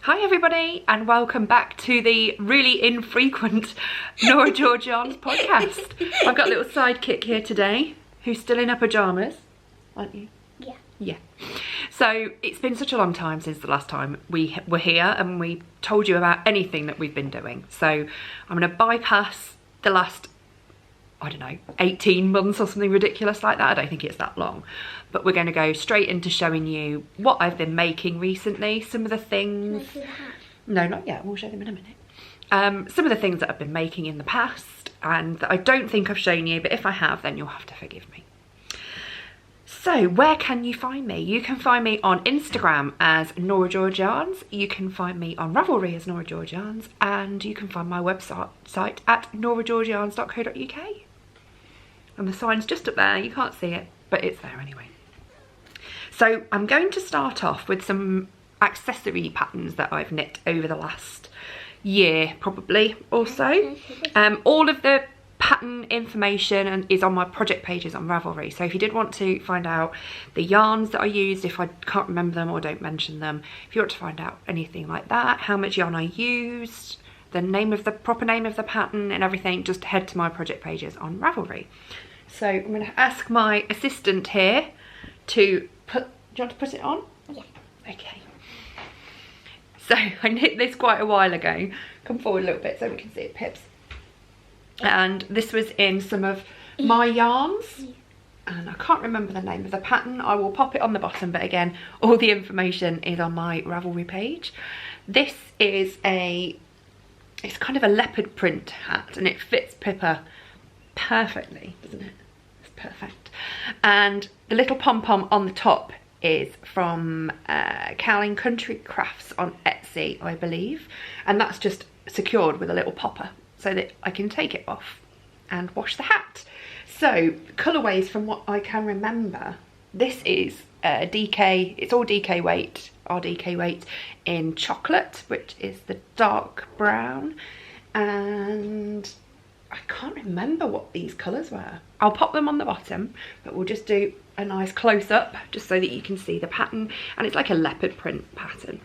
Hi everybody and welcome back to the really infrequent Norah George Yarns podcast. I've got a little sidekick here today who's still in her pyjamas, aren't you? Yeah. Yeah. So it's been such a long time since the last time we were here and we told you about anything that we've been doing. So I'm going to bypass the last, I don't know, 18 months or something ridiculous like that. I don't think it's that long. But we're going to go straight into showing you what I've been making recently, some of the things... No, not yet. We'll show them in a minute. Some of the things that I've been making in the past and that I don't think I've shown you, but if I have, then you'll have to forgive me. So, where can you find me? You can find me on Instagram as NorahGeorgeYarns. You can find me on Ravelry as NorahGeorgeYarns. And you can find my website at NorahGeorgeYarns.co.uk. And the sign's just up there. You can't see it, but it's there anyway. So I'm going to start off with some accessory patterns that I've knit over the last year, probably, or so. All of the pattern information is on my project pages on Ravelry. So if you did want to find out the yarns that I used, if I can't remember them or don't mention them, if you want to find out anything like that, how much yarn I used, the proper name of the pattern and everything, just head to my project pages on Ravelry. So I'm going to ask my assistant here to do you want to put it on? Yeah. Okay. So I knit this quite a while ago. Come forward a little bit so we can see it, Pips. And this was in some of my yarns. And I can't remember the name of the pattern. I will pop it on the bottom, but again, all the information is on my Ravelry page. This is it's kind of a leopard print hat and it fits Pippa perfectly, doesn't it? It's perfect. And the little pom-pom on the top is from Cowling Country Crafts on Etsy, I believe. And that's just secured with a little popper so that I can take it off and wash the hat. So, colourways from what I can remember, this is DK, it's all DK weight, RDK weight in chocolate, which is the dark brown. And I can't remember what these colours were. I'll pop them on the bottom, but we'll just do a nice close-up just so that you can see the pattern. And it's like a leopard print pattern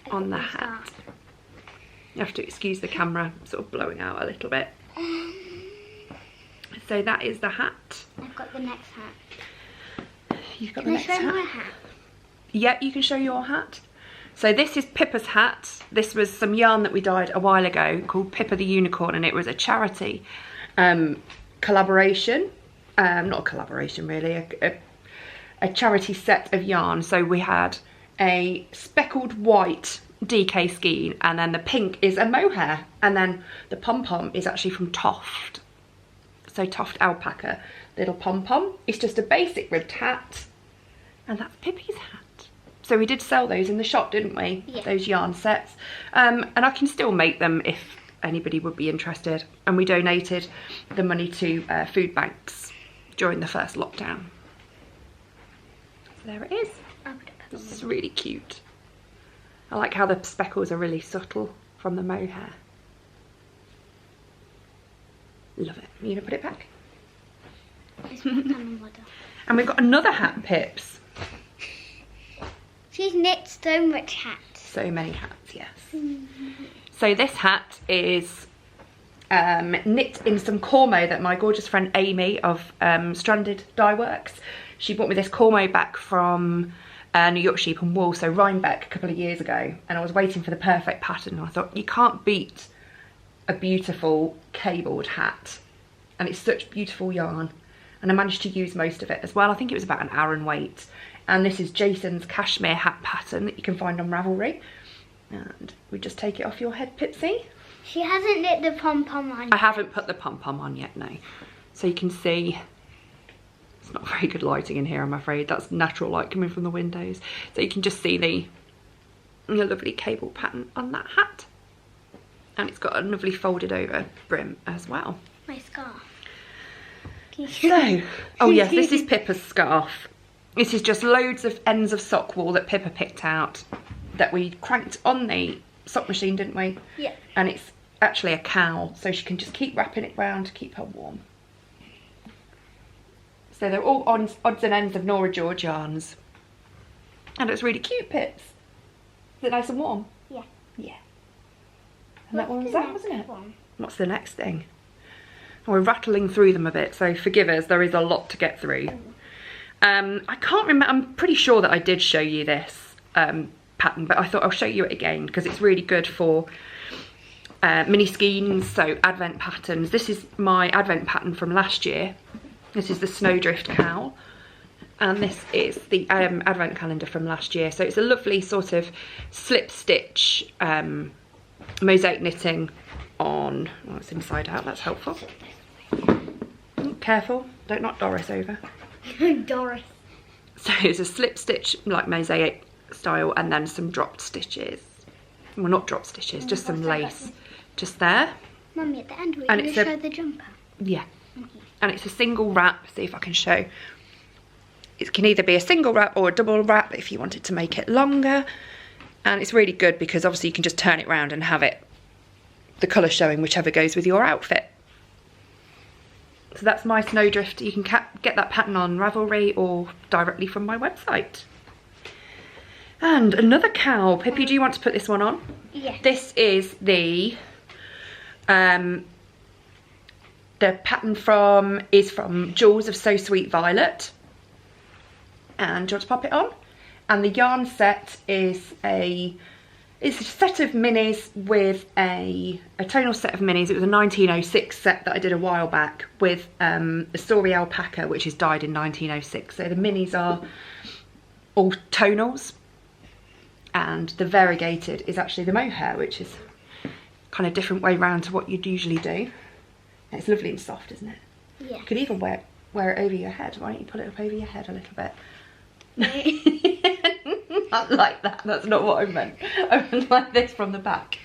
on the hat. You have to excuse the camera sort of blowing out a little bit. So that is the hat. I've got the next hat. You've got the next hat? Can I show my hat? Yeah, you can show your hat. So this is Pippa's hat. This was some yarn that we dyed a while ago called Pippa the Unicorn, and it was a charity collaboration. Not a collaboration really, a charity set of yarn. So we had a speckled white DK skein, and then the pink is a mohair, and then the pom-pom is actually from Toft. So Toft alpaca little pom-pom. It's just a basic ribbed hat, and that's Pippi's hat. So we did sell those in the shop, didn't we? Yeah. Those yarn sets. And I can still make them if anybody would be interested. And we donated the money to food banks during the first lockdown. So there it is. This is really cute. I like how the speckles are really subtle from the mohair. Love it. You gonna put it back? And we've got another hat, Pips. She's knit so much hats. So many hats, yes. So this hat is knit in some cormo that my gorgeous friend Amy of Stranded Dye Works, she brought me this cormo back from New York Sheep and Wool, so Rhinebeck, a couple of years ago, and I was waiting for the perfect pattern and I thought, you can't beat a beautiful cabled hat, and it's such beautiful yarn, and I managed to use most of it as well. I think it was about an Aran weight. And this is Jason's cashmere hat pattern that you can find on Ravelry. And we just take it off your head, Pipsy. She hasn't knit the pom-pom on yet. I haven't put the pom-pom on yet, no. So you can see, it's not very good lighting in here, I'm afraid. That's natural light coming from the windows. So you can just see the lovely cable pattern on that hat. And it's got a lovely folded over brim as well. My scarf. So, oh yes, this is Pippa's scarf. This is just loads of ends of sock wool that Pippa picked out that we cranked on the sock machine, didn't we? Yeah. And it's actually a cowl, so she can just keep wrapping it round to keep her warm. So they're all odds and ends of Norah George yarns. And it's really cute, Pips. Is it nice and warm? Yeah. Yeah. And that one was that, wasn't it? One? What's the next thing? Oh, we're rattling through them a bit, so forgive us, there is a lot to get through. I can't remember, I'm pretty sure that I did show you this pattern, but I thought I'll show you it again because it's really good for mini skeins, so advent patterns. This is my advent pattern from last year. This is the Snowdrift cowl, and this is the advent calendar from last year. So it's a lovely sort of slip stitch mosaic knitting on, well, it's inside out, that's helpful. Oh, careful, don't knock Doris over. Doris. So it's a slip stitch like mosaic style, and then some dropped stitches. Well, not dropped stitches, just some lace just there. Mummy, at the end we're And going to show the jumper. Yeah. And it's a single wrap. See if I can show. It can either be a single wrap or a double wrap if you wanted to make it longer. And it's really good because obviously you can just turn it around and have it, the colour showing whichever goes with your outfit. So that's my Snowdrift. You can get that pattern on Ravelry or directly from my website. And another cowl. Pippi, do you want to put this one on? Yes. This is the pattern is from Jewels of So Sweet Violet. And do you want to pop it on? And the yarn set is it's a set of minis with a tonal set of minis. It was a 1906 set that I did a while back with a Story alpaca, which is dyed in 1906. So the minis are all tonals, and the variegated is actually the mohair, which is kind of different way round to what you'd usually do. And it's lovely and soft, isn't it? Yeah. You could even wear it over your head. Why don't you pull it up over your head a little bit? Not like that, that's not what I meant. I meant like this from the back.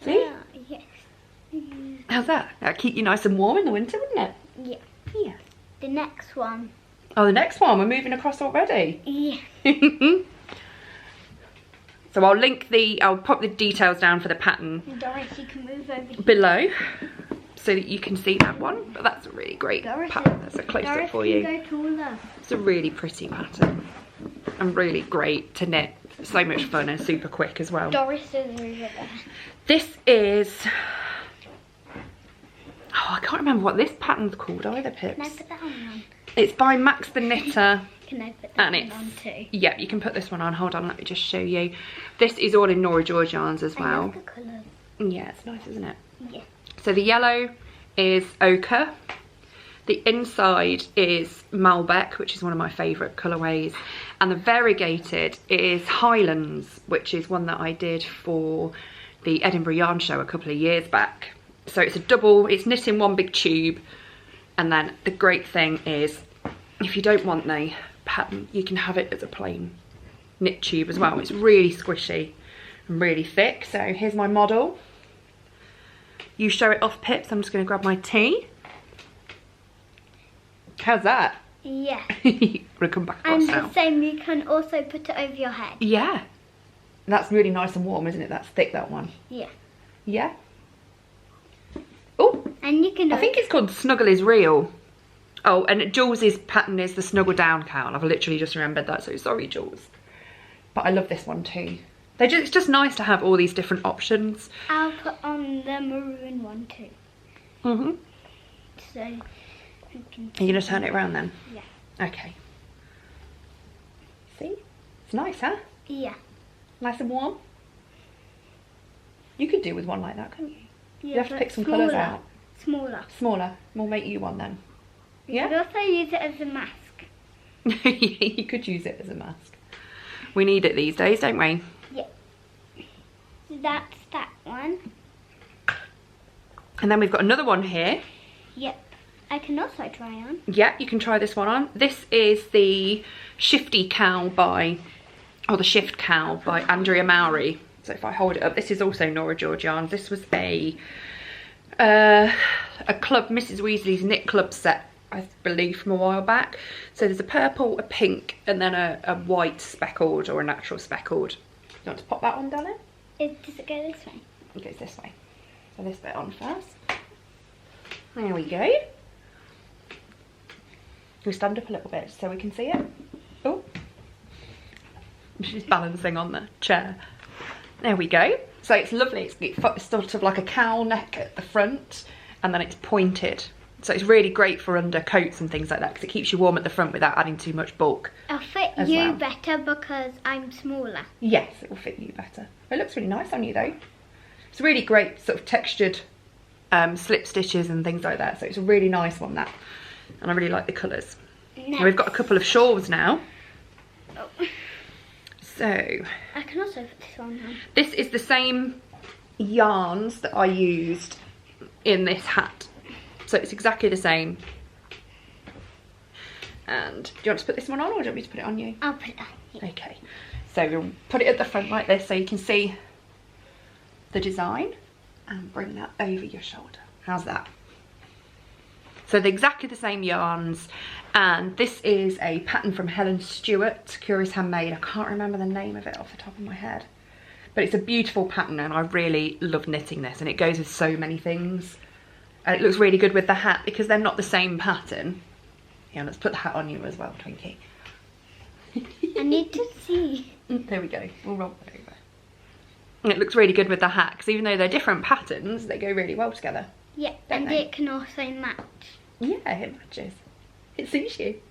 See? Yes. How's that? That'd keep you nice and warm in the winter, wouldn't it? Yeah. Yeah. The next one. Oh, the next one, we're moving across already. Yeah. So I'll pop the details down for the pattern Doris, you can move over here. below so that you can see that one. But that's a really great pattern. That's a close-up for you. Go taller. It's a really pretty pattern and really great to knit. So much fun and super quick as well. Doris is over there. This is, I can't remember what this pattern's called either, Pips. Can I put that on? It's by Max the Knitter. Can I put that And on too? Yeah, you can put this one on. Hold on, let me just show you. This is all in NorahGeorgeYarns as I well. love the colours. Yeah, it's nice, isn't it? Yeah. So the yellow is ochre. The inside is Malbec, which is one of my favourite colourways. And the variegated is Highlands, which is one that I did for the Edinburgh Yarn Show a couple of years back. So it's a double, it's knit in one big tube. And then the great thing is, if you don't want the pattern, you can have it as a plain knit tube as well. It's really squishy and really thick. So here's my model. You show it off, Pips. I'm just going to grab my tea. How's that? Yeah. I'm gonna come back across And now. the same, you can also put it over your head. Yeah. That's really nice and warm, isn't it? That's thick, that one. Yeah. Yeah. Oh, And you can. I think it's called Snuggle is Real. Oh, and Jules' pattern is the Snuggle Down cowl. I've literally just remembered that, so sorry, Jules. But I love this one too. It's just nice to have all these different options. I'll put on the maroon one too. Mm-hmm. So you can. Are you gonna turn it around then? Yeah. Okay. See? It's nice, huh? Yeah. Nice and warm. You could do with one like that, couldn't you? Yeah, You have to but pick some colours smaller. out. Smaller. Smaller. We'll make you one then. You could also use it as a mask. You could use it as a mask. We need it these days, don't we? Yeah. So that's that one. And then we've got another one here. Yep. I can also try on. Yeah, you can try this one on. This is the Shifty Cowl the Shift Cowl by Andrea Mowry. So if I hold it up, this is also NorahGeorgeYarns. This was a club, Mrs. Weasley's knit club set, I believe, from a while back. So there's a purple, a pink, and then a white speckled or a natural speckled. You want to pop that on, darling? Does it go this way? It goes this way. So this bit on first. There we go. We'll stand up a little bit so we can see it. Oh, she's balancing on the chair. There we go. So it's lovely. It's sort of like a cowl neck at the front, and then it's pointed. So it's really great for under coats and things like that, because it keeps you warm at the front without adding too much bulk. It'll fit you better because I'm smaller. Yes, it will fit you better. It looks really nice on you though. It's really great sort of textured slip stitches and things like that. So it's a really nice one, that. And I really like the colours. Now we've got a couple of shawls now. Oh. So I can also put this on now. This is the same yarns that I used in this hat. So it's exactly the same. And do you want to put this one on, or do you want me to put it on you? I'll put it on you. Okay. So we'll put it at the front like this so you can see the design, and bring that over your shoulder. How's that? So they're exactly the same yarns, and this is a pattern from Helen Stewart, Curious Handmade. I can't remember the name of it off the top of my head, but it's a beautiful pattern, and I really love knitting this, and it goes with so many things. And it looks really good with the hat because they're not the same pattern. Yeah, let's put the hat on you as well, Twinkie. I need to see. There we go, we'll roll it over. And it looks really good with the hat, because even though they're different patterns, they go really well together. Yeah, and it can also match. Yeah, it matches. It suits you.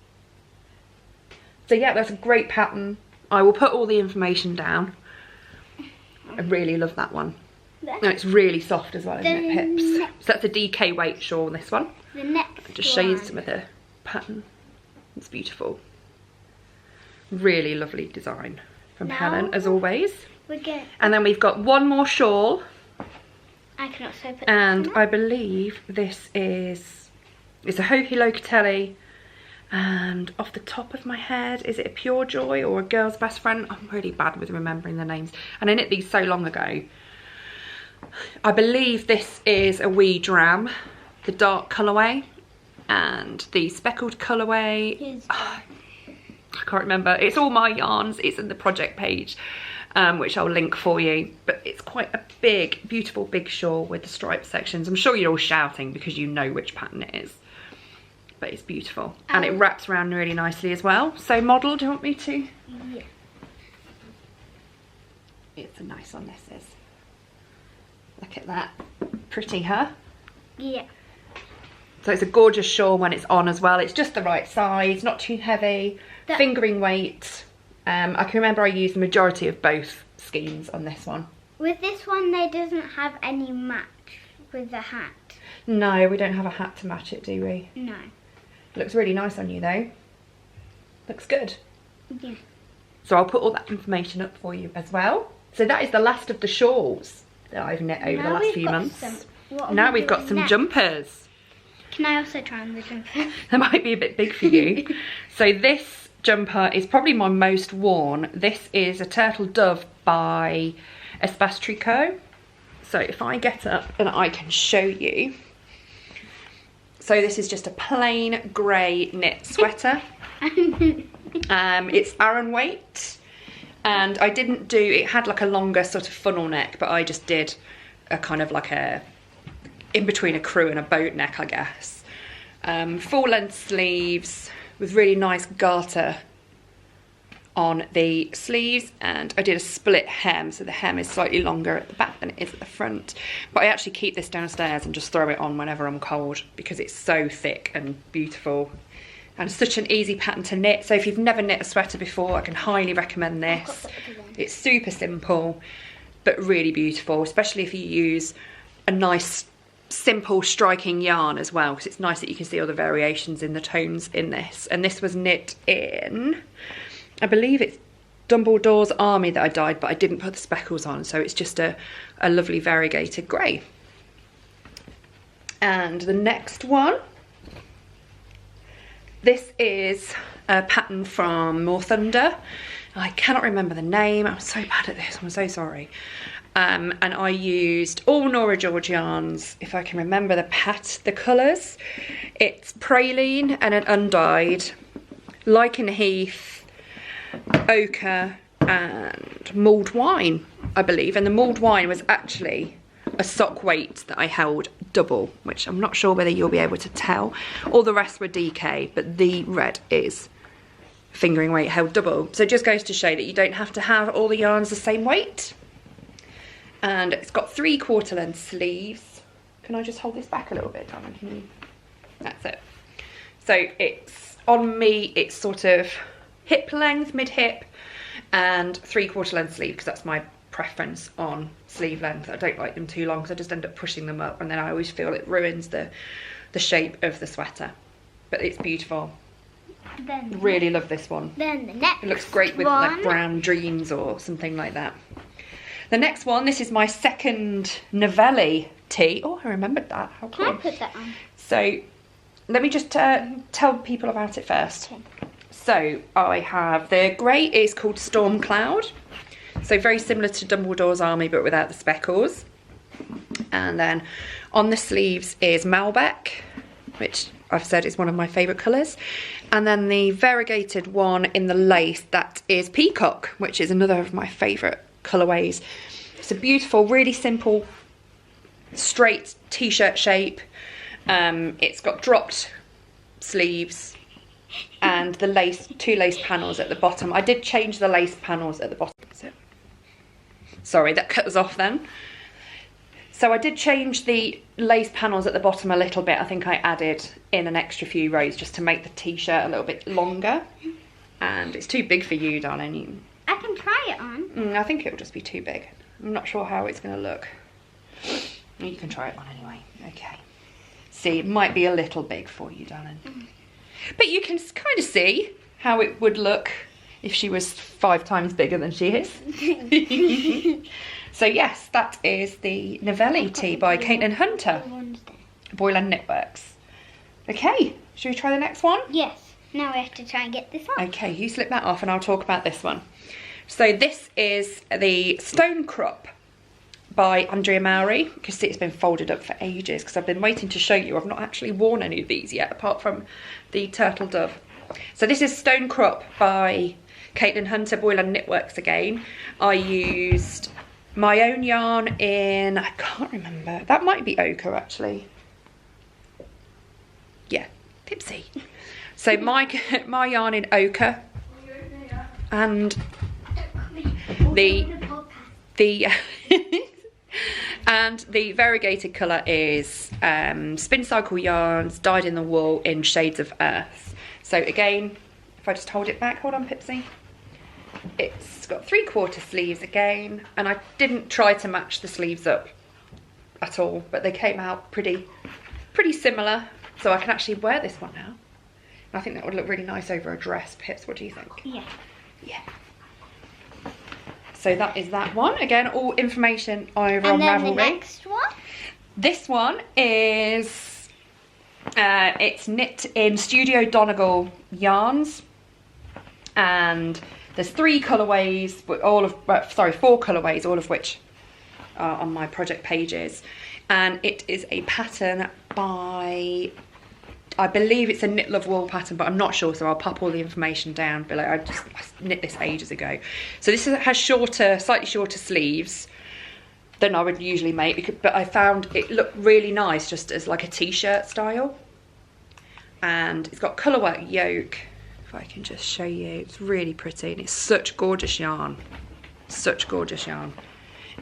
So yeah, that's a great pattern. I will put all the information down. I really love that one. And it's really soft as well, isn't it, Pips? So that's a DK weight shawl, this one. The next I'll just show you some of the pattern. It's beautiful. Really lovely design from Helen, as always. We're good. And then we've got one more shawl. I can also put and I believe this is, it's a Hoki Locatelli, and off the top of my head, is it a Pure Joy or a Girl's Best Friend? I'm really bad with remembering the names, and I knit these so long ago. I believe this is a Wee Dram, the dark colourway, and the speckled colourway. I can't remember. It's all my yarns. It's in the project page, which I'll link for you. But it's quite a big, beautiful big shawl with the striped sections. I'm sure you're all shouting because you know which pattern it is. But it's beautiful. And it wraps around really nicely as well. So model, do you want me to? Yeah. It's a nice one, this is. Look at that. Pretty, huh? Yeah. So it's a gorgeous shawl when it's on as well. It's just the right size, not too heavy, fingering weight. I can remember I used the majority of both schemes on this one. With this one, there doesn't have any match with the hat. No, we don't have a hat to match it, do we? No. It looks really nice on you though. Looks good. Yeah. So I'll put all that information up for you as well. So that is the last of the shawls that I've knit over the last few months. Now we've got some jumpers. Can I also try on the jumper? That might be a bit big for you. So this jumper is probably my most worn. This is a Turtle Dove by Espace Tricot. So if I get up and I can show you. So this is just a plain grey knit sweater. It's Aran weight. And I didn't do, it had like a longer sort of funnel neck, but I just did a kind of like a, in between a crew and a boat neck, I guess. Full length sleeves with really nice garter on the sleeves, and I did a split hem, so the hem is slightly longer at the back than it is at the front. But I actually keep this downstairs and just throw it on whenever I'm cold because it's so thick and beautiful. And such an easy pattern to knit. So if you've never knit a sweater before, I can highly recommend this. It's super simple, but really beautiful, especially if you use a nice, simple, striking yarn as well, because it's nice that you can see all the variations in the tones in this. And this was knit in, I believe it's Dumbledore's Army that I dyed, but I didn't put the speckles on, so it's just a lovely variegated grey. And the next one, this is a pattern from More Thunder. I cannot remember the name. I'm so bad at this. I'm so sorry. And I used all NorahGeorgeYarns, if I can remember the colours. It's praline and an undyed, lichen heath, ochre, and mulled wine, I believe. And the mulled wine was actually a sock weight that I held double, which I'm not sure whether you'll be able to tell. All the rest were DK, but the red is fingering weight held double. So it just goes to show that you don't have to have all the yarns the same weight. And it's got 3/4 length sleeves. Can I just hold this back a little bit, Donna? Can you? That's it. So it's, on me, it's sort of hip length, mid-hip, and 3/4 length sleeve, because that's my preference on sleeve length. I don't like them too long, because I just end up pushing them up, and then I always feel it ruins the shape of the sweater. But it's beautiful. Then Really love this one. Then the next It looks great with one. like brown dreams or something like that. The next one, this is my second Novelli tee. Oh, I remembered that. How cool. Can I put that on? So let me just tell people about it first. Okay. So I have, the grey is called Storm Cloud. So very similar to Dumbledore's Army, but without the speckles. And then on the sleeves is Malbec, which I've said is one of my favourite colours. And then the variegated one in the lace, that is Peacock, which is another of my favourite colourways. It's a beautiful, really simple, straight t-shirt shape. It's got dropped sleeves and the lace, 2 lace panels at the bottom. I did change the lace panels at the bottom. Sorry, that cut us off then. So I did change the lace panels at the bottom a little bit. I think I added in an extra few rows just to make the t-shirt a little bit longer. And it's too big for you, darling. I can try it on. I think it'll just be too big. I'm not sure how it's going to look. You can try it on anyway. Okay. See, it might be a little big for you, darling. But you can kind of see how it would look if she was 5 times bigger than she is. So yes, that is the Novelli tee by Caitlin Hunter, Boyland Knitworks. Okay, should we try the next one? Yes. Now we have to try and get this on. Okay, you slip that off and I'll talk about this one. So this is the Stone Crop by Andrea Mowry. You can see it's been folded up for ages because I've been waiting to show you. I've not actually worn any of these yet, apart from the Turtle Dove. So this is Stone Crop by Caitlin Hunter, Boyland Knitworks again. I used my own yarn in, I can't remember, that might be ochre actually. Yeah, Pipsy. So my yarn in ochre and the and the variegated colour is Spin Cycle Yarns, dyed in the wool in shades of earth. So again, if I just hold it back, hold on Pipsy. It's got 3/4 sleeves again, and I didn't try to match the sleeves up at all, but they came out pretty similar, so I can actually wear this one now. I think that would look really nice over a dress. Pips, what do you think? Yeah. Yeah. So that is that one. Again, all information over on Ravelry. And then the next one? This one is, it's knit in Studio Donegal yarns, and there's 3 colourways, 4 colourways, all of which are on my project pages. And it is a pattern by, I believe it's a Knit Love Wool pattern, but I'm not sure, so I'll pop all the information down below. I knit this ages ago. So this has slightly shorter sleeves than I would usually make, but I found it looked really nice just as like a t-shirt style. And it's got colourwork yoke. If I can just show you, it's really pretty, and it's such gorgeous yarn. Such gorgeous yarn.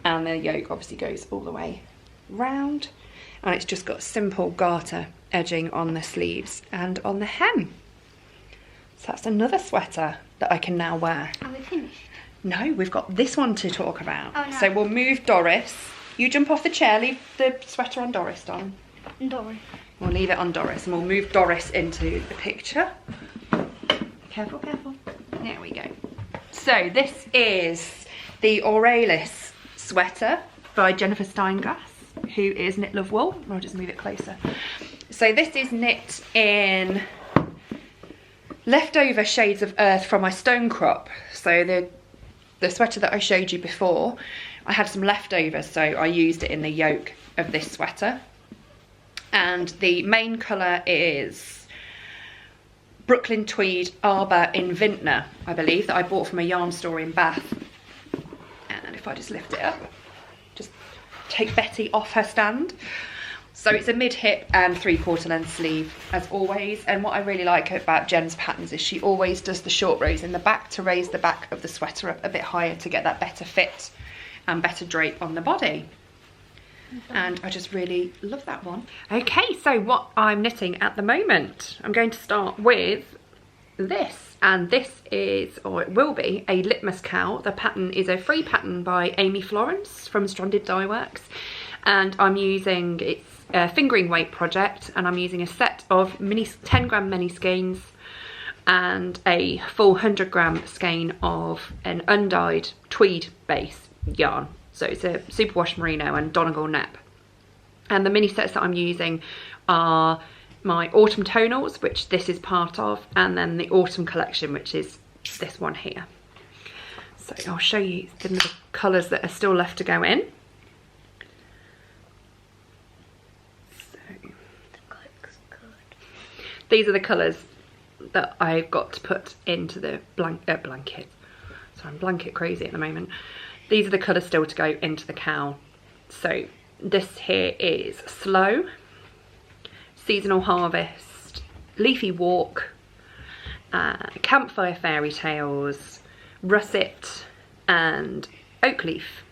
And the yoke obviously goes all the way round, and it's just got simple garter edging on the sleeves and on the hem. So that's another sweater that I can now wear. Are we finished? No, we've got this one to talk about. Oh, no. So we'll move Doris. You jump off the chair, leave the sweater on Doris, Don. Doris. We'll leave it on Doris, and we'll move Doris into the picture. Careful, careful. There we go. So this is the Aurelis sweater by Jennifer Steinglass, who is Knit Love Wool. I'll just move it closer. So this is knit in leftover shades of earth from my Stone Crop. So the sweater that I showed you before, I had some leftovers, so I used it in the yoke of this sweater. And the main colour is Brooklyn Tweed Arbor in Vintner, I believe, that I bought from a yarn store in Bath. And if I just lift it up, just take Betty off her stand. So it's a mid-hip and 3/4 length sleeve, as always. And what I really like about Jen's patterns is she always does the short rows in the back to raise the back of the sweater up a bit higher to get that better fit and better drape on the body. And I just really love that one. Okay, so what I'm knitting at the moment, I'm going to start with this, and this is, or it will be, a litmus cowl. The pattern is a free pattern by Amy Florence from Stranded Dye Works, and I'm using, it's a fingering weight project, and I'm using a set of 10-gram mini skeins and a full 100-gram skein of an undyed tweed base yarn. So it's a superwash merino and Donegal nep. And the mini sets that I'm using are my autumn tonals, which this is part of, and then the autumn collection, which is this one here. So I'll show you the colours that are still left to go in. So these are the colours that I've got to put into the blanket. So I'm blanket crazy at the moment. These are the colours still to go into the cowl. So this here is Slow, Seasonal Harvest, Leafy Walk, Campfire Fairy Tales, Russet and Oak Leaf.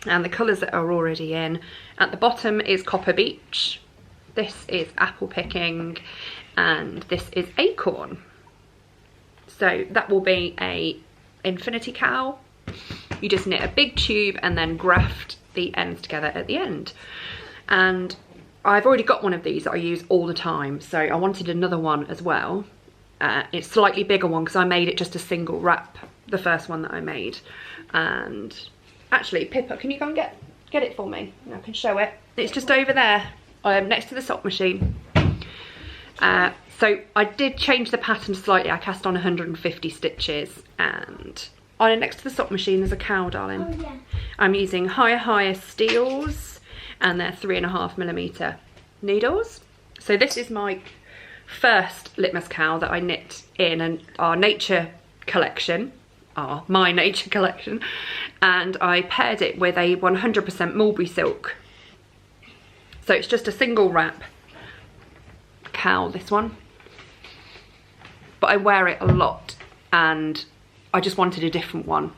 And the colours that are already in, at the bottom is Copper Beech, this is Apple Picking, and this is Acorn. So that will be a infinity cowl. You just knit a big tube and then graft the ends together at the end. And I've already got one of these that I use all the time, so I wanted another one as well. It's a slightly bigger one because I made it just a single wrap, the first one that I made. And actually, Pippa, can you go and get it for me? I can show it. It's just over there, next to the sock machine. So I did change the pattern slightly. I cast on 150 stitches, and on it next to the sock machine there's a cowl, darling. Oh, yeah. I'm using higher steels, and they're 3.5mm needles. So this is my first litmus cowl that I knit in our nature collection, my nature collection, and I paired it with a 100% mulberry silk. So it's just a single wrap cowl, this one, but I wear it a lot, and I just wanted a different one,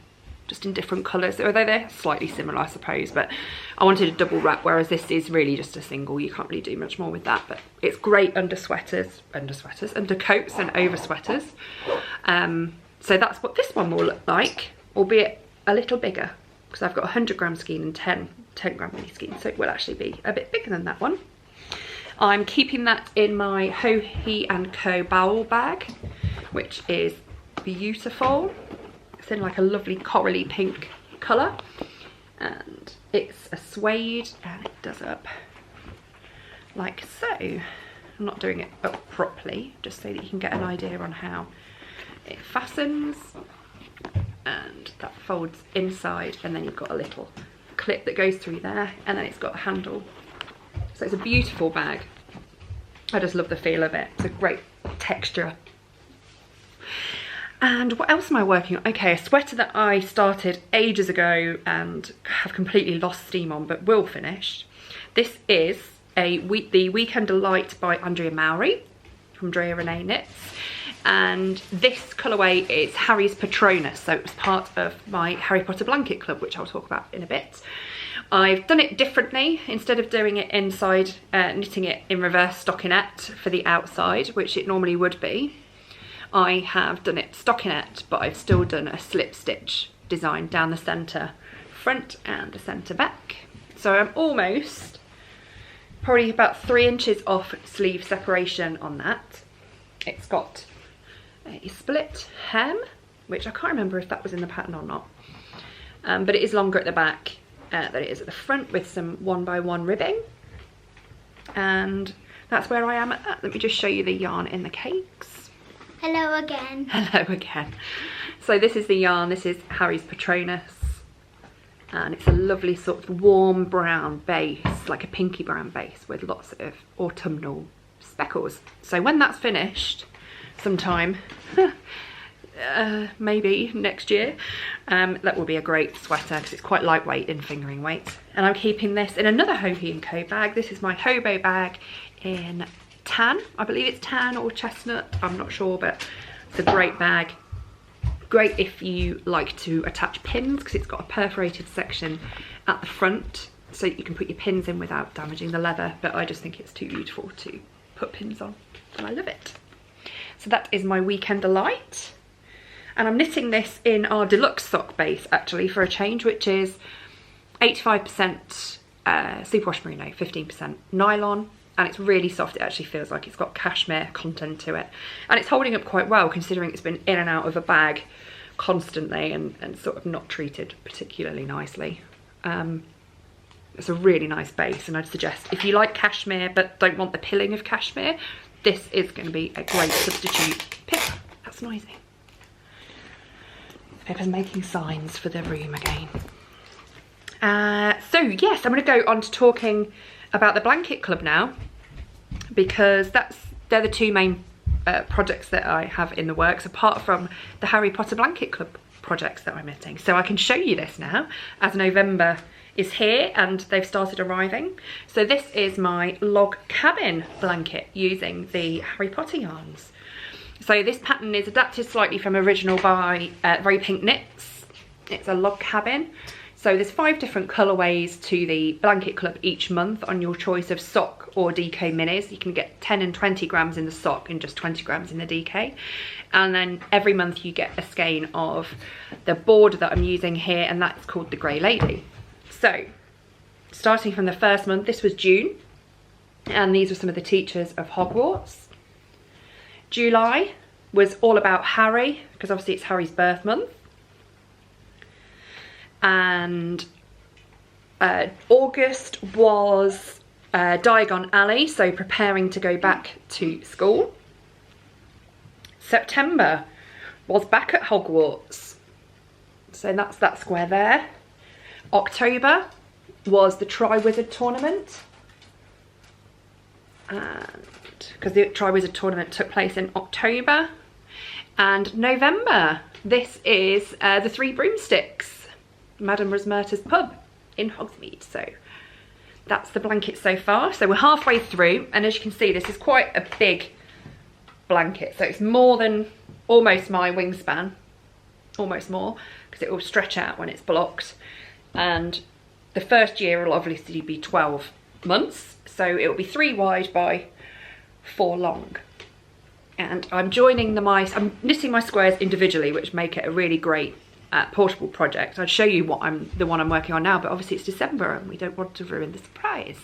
just in different colours, although they're slightly similar I suppose, but I wanted a double wrap, whereas this is really just a single. You can't really do much more with that, but it's great under sweaters, under coats and over sweaters. So that's what this one will look like, albeit a little bigger, because I've got a 100-gram skein and 10-gram mini skein, so it will actually be a bit bigger than that one. I'm keeping that in my Ho He & Co bowel bag, which is beautiful. It's in like a lovely corally pink colour, and it's a suede, and it does up like so. I'm not doing it up properly, just so that you can get an idea on how it fastens, and that folds inside, and then you've got a little clip that goes through there, and then it's got a handle. So it's a beautiful bag. I just love the feel of it. It's a great texture. And what else am I working on? Okay, a sweater that I started ages ago and have completely lost steam on, but will finish. This is the Weekend Delight by Andrea Mowry from Drea Renee Knits. And this colourway is Harry's Patronus, so it was part of my Harry Potter blanket club, which I'll talk about in a bit. I've done it differently. Instead of doing it inside, knitting it in reverse stockinette for the outside, which it normally would be, I have done it stockinette, but I've still done a slip stitch design down the centre front and the centre back. So I'm almost, probably about 3 inches off sleeve separation on that. It's got a split hem, which I can't remember if that was in the pattern or not, but it is longer at the back than it is at the front, with some 1x1 ribbing, and that's where I am at that. Let me just show you the yarn in the cakes. Hello again. Hello again. So this is the yarn, this is Harry's Patronus, and it's a lovely sort of warm brown base, like a pinky brown base with lots of autumnal speckles. So when that's finished, sometime, maybe next year, that will be a great sweater because it's quite lightweight in fingering weight. And I'm keeping this in another Ho He & Co bag. This is my hobo bag in tan. I believe it's tan or chestnut, I'm not sure, but it's a great bag. great if you like to attach pins, because it's got a perforated section at the front so you can put your pins in without damaging the leather, but I just think it's too beautiful to put pins on, and I love it. So that is my weekend delight. And I'm knitting this in our deluxe sock base actually for a change, which is 85% superwash merino, 15% nylon, and it's really soft. It actually feels like it's got cashmere content to it, and it's holding up quite well considering it's been in and out of a bag constantly and sort of not treated particularly nicely. It's a really nice base, and I'd suggest if you like cashmere but don't want the pilling of cashmere, this is going to be a great substitute. Pip, that's noisy. Pippa's making signs for the room again. So yes, I'm going to go on to talking about the blanket club now, because they're the two main projects that I have in the works, apart from the Harry Potter blanket club projects that I'm knitting. So I can show you this now, as November is here and they've started arriving. So this is my log cabin blanket using the Harry Potter yarns. So this pattern is adapted slightly from original by Very Pink Knits. It's a log cabin. So there's 5 different colourways to the blanket club each month on your choice of sock or DK minis. You can get 10 and 20 grams in the sock and just 20 grams in the DK. And then every month you get a skein of the border that I'm using here, and that's called the Grey Lady. So starting from the first month, this was June, and these were some of the teachers of Hogwarts. July was all about Harry, because obviously it's Harry's birth month. And August was Diagon Alley, so preparing to go back to school. September was back at Hogwarts, so that's that square there. October was the Tri-Wizard tournament, and because the Tri-Wizard tournament took place in October. And November, this is the Three Broomsticks, Madame Rosmerta's pub in Hogsmeade. So that's the blanket so far. So we're halfway through, and as you can see, this is quite a big blanket. So it's more than almost my wingspan, almost more, because it will stretch out when it's blocked. And the first year will obviously be 12 months, so it will be 3 wide by 4 long. And I'm I'm knitting my squares individually, which make it a really great portable project. I'll show you the one I'm working on now, but obviously it's December and we don't want to ruin the surprise.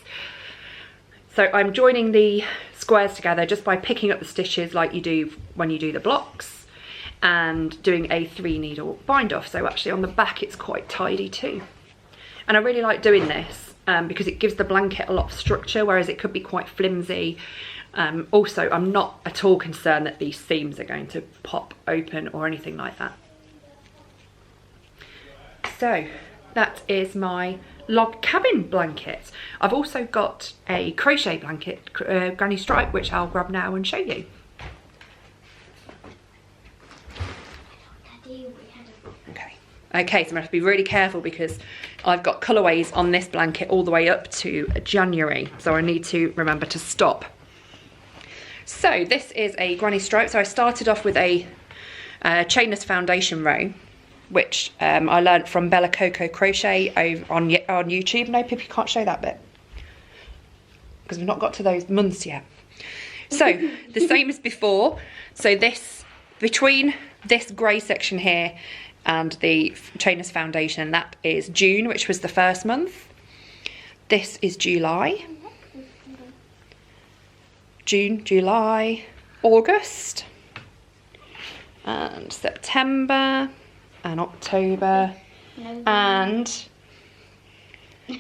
So I'm joining the squares together just by picking up the stitches like you do when you do the blocks, and doing a 3 needle bind off. So actually on the back it's quite tidy too. And I really like doing this because it gives the blanket a lot of structure, whereas it could be quite flimsy. Also, I'm not at all concerned that these seams are going to pop open or anything like that. So that is my log cabin blanket. I've also got a crochet blanket, granny stripe, which I'll grab now and show you. Okay, so I'm gonna have to be really careful because I've got colourways on this blanket all the way up to January, so I need to remember to stop. So this is a granny stripe. So I started off with a chainless foundation row, which I learnt from Bella Coco Crochet over on YouTube. No, Pip, you can't show that bit because we've not got to those months yet. So the same as before. So this, between this grey section here and the chainless foundation, that is June, which was the first month. This is July. June, July, August, and September, and October, and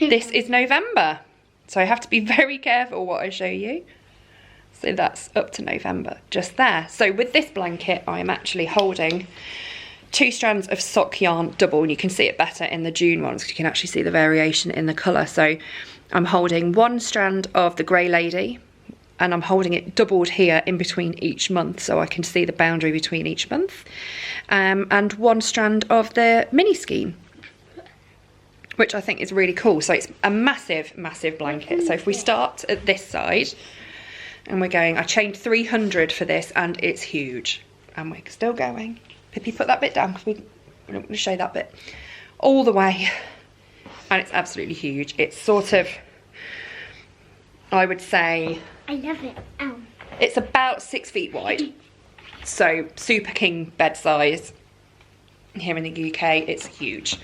this is November. So I have to be very careful what I show you. So that's up to November, just there. So with this blanket, I'm actually holding 2 strands of sock yarn double, and you can see it better in the June ones because you can actually see the variation in the colour. So I'm holding 1 strand of the Grey Lady, and I'm holding it doubled here in between each month so I can see the boundary between each month, and 1 strand of the mini skein, which I think is really cool. So it's a massive, massive blanket. So if we start at this side, and we're going, I chained 300 for this, and it's huge, and we're still going. Pippi, put that bit down because we don't want to show that bit all the way. And it's absolutely huge. It's sort of, I would say, I love it. Ow. It's about 6 feet wide. So super king bed size. Here in the UK, it's huge.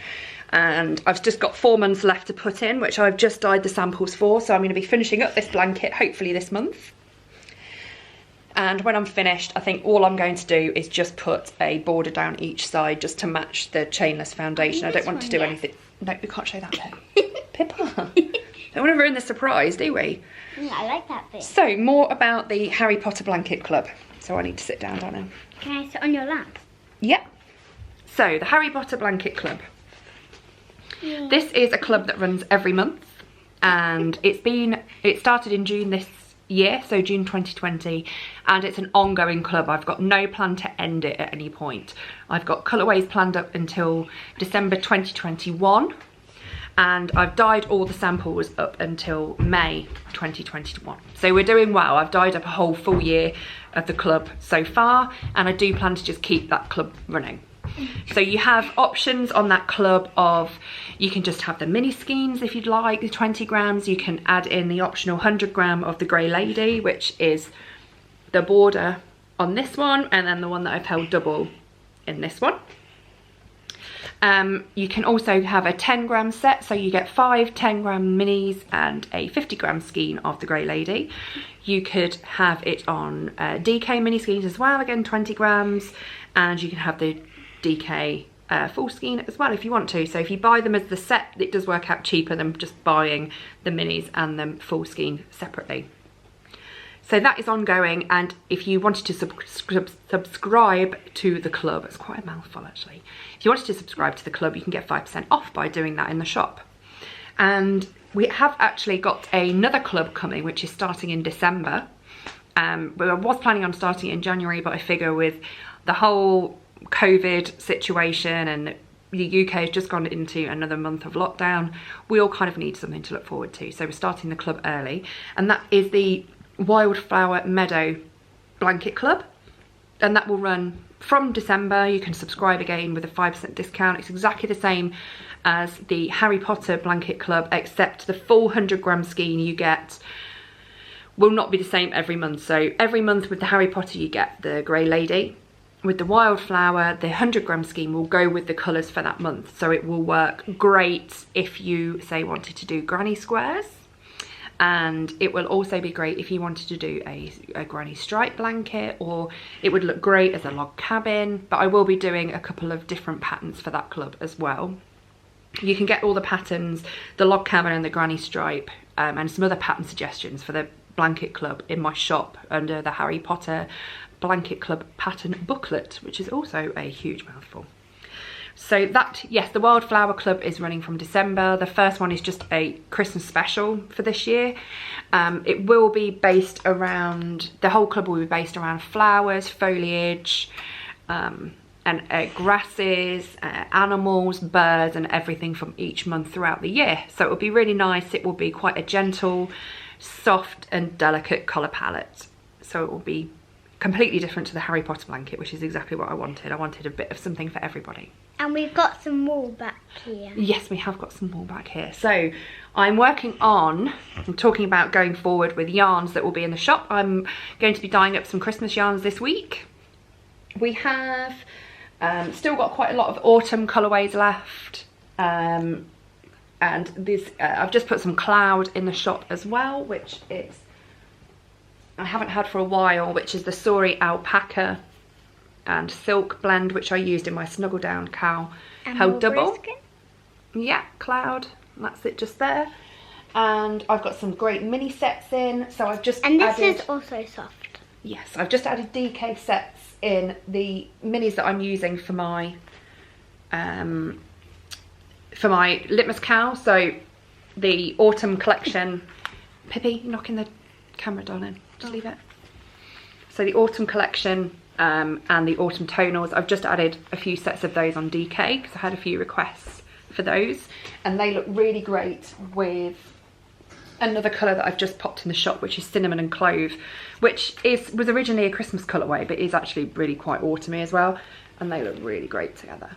And I've just got 4 months left to put in, which I've just dyed the samples for. So I'm going to be finishing up this blanket, hopefully this month. And when I'm finished, I think all I'm going to do is just put a border down each side just to match the chainless foundation. I don't want to do anything. No, we can't show that bit. Pippa. Don't want to ruin the surprise, do we? Yeah, I like that bit. So, more about the Harry Potter Blanket Club. So I need to sit down, don't I? Can I sit on your lap? Yep. So, the Harry Potter Blanket Club. Yeah. This is a club that runs every month. And it started in June this year, so June 2020, and it's an ongoing club. I've got no plan to end it at any point. I've got colourways planned up until December 2021, and I've dyed all the samples up until May 2021. So we're doing well. I've dyed up a whole full year of the club so far, and I do plan to just keep that club running. So you have options on that club of, you can just have the mini skeins if you'd like, the 20 grams. You can add in the optional 100 gram of the Grey Lady, which is the border on this one, and then the one that I've held double in this one. You can also have a 10 gram set, so you get 5 10 gram minis and a 50 gram skein of the Grey Lady. You could have it on DK mini skeins as well, again 20 grams, and you can have the DK full skein as well if you want to. So if you buy them as the set, it does work out cheaper than just buying the minis and the full skein separately. So that is ongoing, and if you wanted to subscribe to the club, it's quite a mouthful actually. If you wanted to subscribe to the club, you can get 5% off by doing that in the shop. And we have actually got another club coming, which is starting in December. But I was planning on starting it in January, but I figure with the whole COVID situation and the UK has just gone into another month of lockdown, we all kind of need something to look forward to. So we're starting the club early, and that is the Wildflower Meadow Blanket Club, and that will run from December. You can subscribe again with a 5% discount. It's exactly the same as the Harry Potter Blanket Club, except the full 100 gram skein you get will not be the same every month. So every month with the Harry Potter you get the Grey Lady. With the Wildflower, the 100 gram scheme will go with the colours for that month. So it will work great if you, say, wanted to do granny squares. And it will also be great if you wanted to do a granny stripe blanket, or it would look great as a log cabin. But I will be doing a couple of different patterns for that club as well. You can get all the patterns, the log cabin and the granny stripe, and some other pattern suggestions for the blanket club in my shop under the Harry Potter Blanket Club pattern booklet, which is also a huge mouthful. So that, yes, the Wildflower Club is running from December. The first one is just a Christmas special for this year. It will be based around, the whole club will be based around flowers, foliage, and grasses, animals, birds, and everything from each month throughout the year. So it will be really nice. It will be quite a gentle, soft and delicate colour palette. So it will be completely different to the Harry Potter blanket, which is exactly what I wanted. I wanted a bit of something for everybody. And we've got some wool back here. Yes, we have got some wool back here. So I'm working on and talking about going forward with yarns that will be in the shop. I'm going to be dyeing up some Christmas yarns this week. We have still got quite a lot of autumn colourways left. And this, I've just put some cloud in the shop as well, which is, I haven't had for a while, which is the Sori alpaca and silk blend, which I used in my snuggle down cowl held double. Yeah, cloud, and that's it just there. And I've got some great mini sets in, so I've just added, is also soft. Yes, I've just added DK sets in the minis that I'm using for my litmus cowl. So the autumn collection. Pippi, you're knocking the camera down in. Just leave it. So the autumn collection and the autumn tonals, I've just added a few sets of those on DK because I had a few requests for those, and they look really great with another colour that I've just popped in the shop, which is cinnamon and clove, which was originally a Christmas colourway but is actually really quite autumny as well. and they look really great together.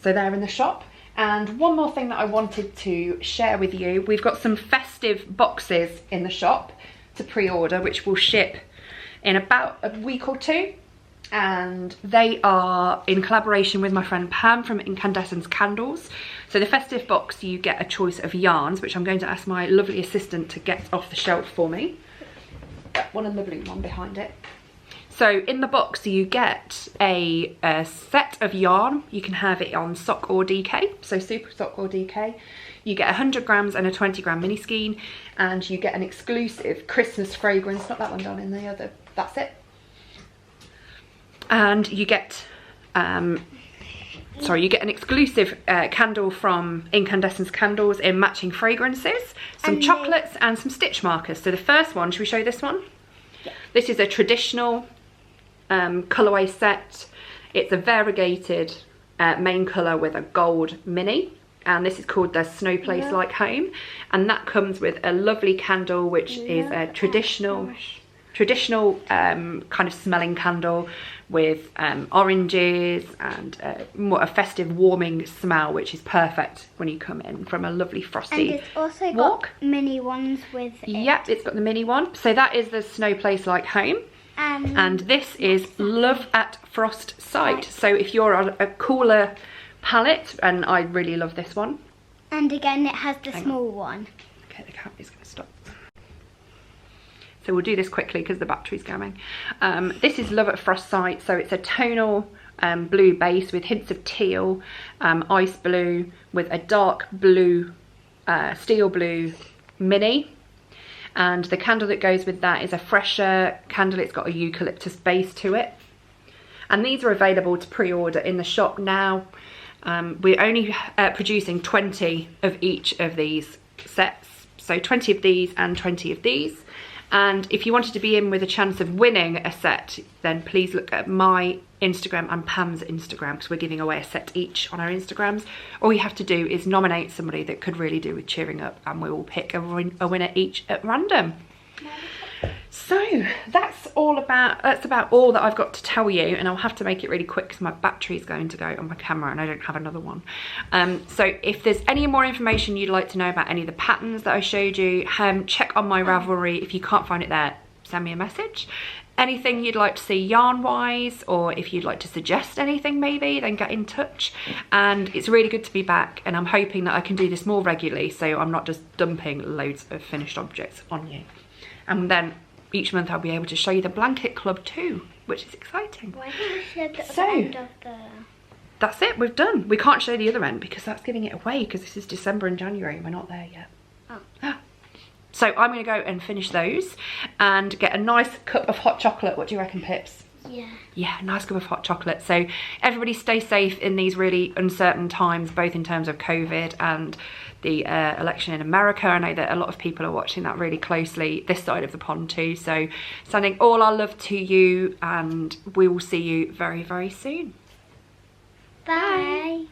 So they're in the shop. And one more thing that I wanted to share with you, we've got some festive boxes in the shop to pre-order, which will ship in about a week or two. And they are in collaboration with my friend Pam from Incandescence Candles. So the festive box, you get a choice of yarns, which I'm going to ask my lovely assistant to get off the shelf for me. That one and the blue one behind it. So in the box you get a set of yarn. You can have it on sock or DK, so super sock or DK. You get 100 grams and a 20 gram mini skein, and you get an exclusive Christmas fragrance, not that one down in the other, that's it. And you get, you get an exclusive candle from Incandescence Candles in matching fragrances, some chocolates and some stitch markers. So the first one, should we show you this one? Yeah. This is a traditional colourway set. It's a variegated main colour with a gold mini, and this is called the Snow Place Like Home, and that comes with a lovely candle which is a traditional kind of smelling candle with oranges and a festive warming smell, which is perfect when you come in from a lovely frosty And it's also walk. got mini ones with it. Yep, it's got the mini one. So that is the Snow Place Like Home. And this is Love at Frost Sight. So if you're on a cooler palette, and I really love this one. And again, it has the small one. Okay, the camera's going to stop. So we'll do this quickly because the battery's going. This is Love at Frost Sight. So it's a tonal blue base with hints of teal, ice blue with a dark blue, steel blue mini. And the candle that goes with that is a fresher candle. It's got a eucalyptus base to it. And these are available to pre-order in the shop now. We're only producing 20 of each of these sets. So 20 of these and 20 of these. And if you wanted to be in with a chance of winning a set, then please look at my Instagram and Pam's Instagram, because we're giving away a set each on our Instagrams. All you have to do is nominate somebody that could really do with cheering up, and we will pick a winner each at random. So that's about all that I've got to tell you, and I'll have to make it really quick because my battery's going to go on my camera and I don't have another one. So if there's any more information you'd like to know about any of the patterns that I showed you, check on my Ravelry. If you can't find it there, send me a message. Anything you'd like to see yarn wise, or if you'd like to suggest anything maybe, then get in touch. And it's really good to be back, and I'm hoping that I can do this more regularly so I'm not just dumping loads of finished objects on you. And then each month I'll be able to show you the blanket club too, which is exciting. Why don't we show the end of the... That's it, we've done. We can't show the other end because that's giving it away, because this is December and January and we're not there yet. Oh. So I'm going to go and finish those and get a nice cup of hot chocolate. What do you reckon, Pips? Yeah. Yeah, a nice cup of hot chocolate. So everybody stay safe in these really uncertain times, both in terms of COVID and the election in America. I know that a lot of people are watching that really closely this side of the pond too. So sending all our love to you, and we will see you very, very soon. Bye.